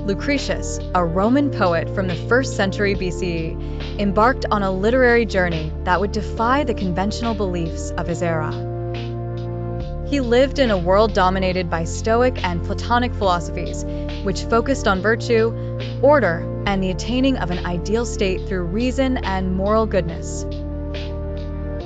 Lucretius, a Roman poet from the 1st century BCE, embarked on a literary journey that would defy the conventional beliefs of his era. He lived in a world dominated by Stoic and Platonic philosophies, which focused on virtue, order, and the attaining of an ideal state through reason and moral goodness.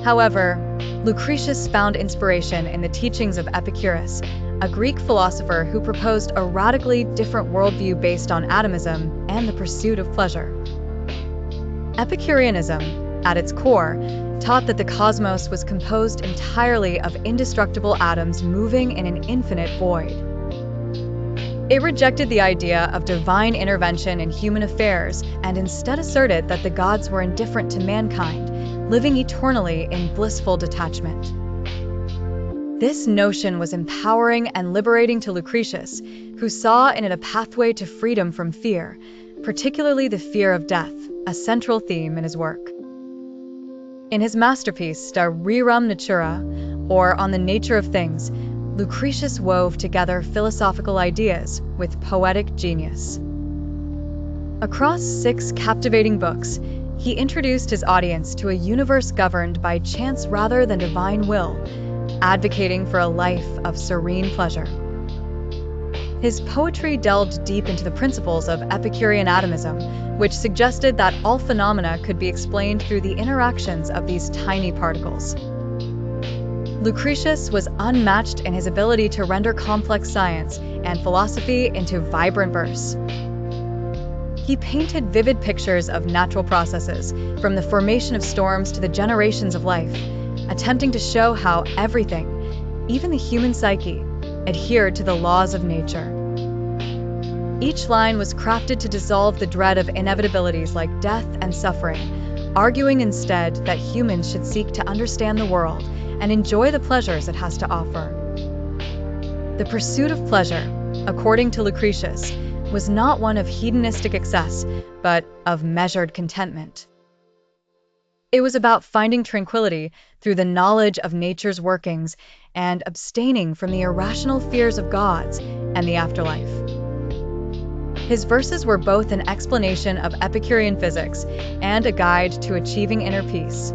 However, Lucretius found inspiration in the teachings of Epictetus, a Greek philosopher who proposed a radically different worldview based on atomism and the pursuit of pleasure. Epicureanism, at its core, taught that the cosmos was composed entirely of indestructible atoms moving in an infinite void. It rejected the idea of divine intervention in human affairs and instead asserted that the gods were indifferent to mankind, living eternally in blissful detachment. This notion was empowering and liberating to Lucretius, who saw in it a pathway to freedom from fear, particularly the fear of death, a central theme in his work. In his masterpiece, De Rerum Natura, or On the Nature of Things, Lucretius wove together philosophical ideas with poetic genius. Across 6 captivating books, he introduced his audience to a universe governed by chance rather than divine will, advocating for a life of serene pleasure. His poetry delved deep into the principles of Epicurean atomism, which suggested that all phenomena could be explained through the interactions of these tiny particles. Lucretius was unmatched in his ability to render complex science and philosophy into vibrant verse. He painted vivid pictures of natural processes, from the formation of storms to the generations of life, attempting to show how everything, even the human psyche, adhered to the laws of nature. Each line was crafted to dissolve the dread of inevitabilities like death and suffering, arguing instead that humans should seek to understand the world and enjoy the pleasures it has to offer. The pursuit of pleasure, according to Lucretius, was not one of hedonistic excess, but of measured contentment. It was about finding tranquility through the knowledge of nature's workings and abstaining from the irrational fears of gods and the afterlife. His verses were both an explanation of Epicurean physics and a guide to achieving inner peace.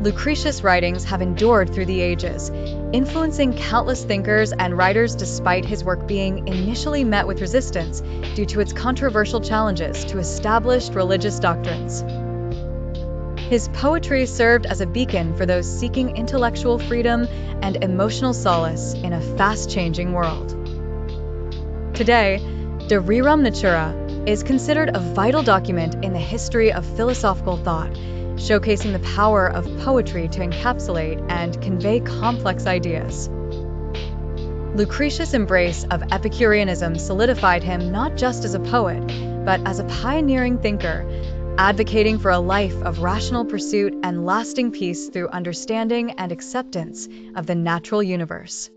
Lucretius' writings have endured through the ages, influencing countless thinkers and writers despite his work being initially met with resistance due to its controversial challenges to established religious doctrines. His poetry served as a beacon for those seeking intellectual freedom and emotional solace in a fast-changing world. Today, De Rerum Natura is considered a vital document in the history of philosophical thought, showcasing the power of poetry to encapsulate and convey complex ideas. Lucretius' embrace of Epicureanism solidified him not just as a poet, but as a pioneering thinker, advocating for a life of rational pursuit and lasting peace through understanding and acceptance of the natural universe.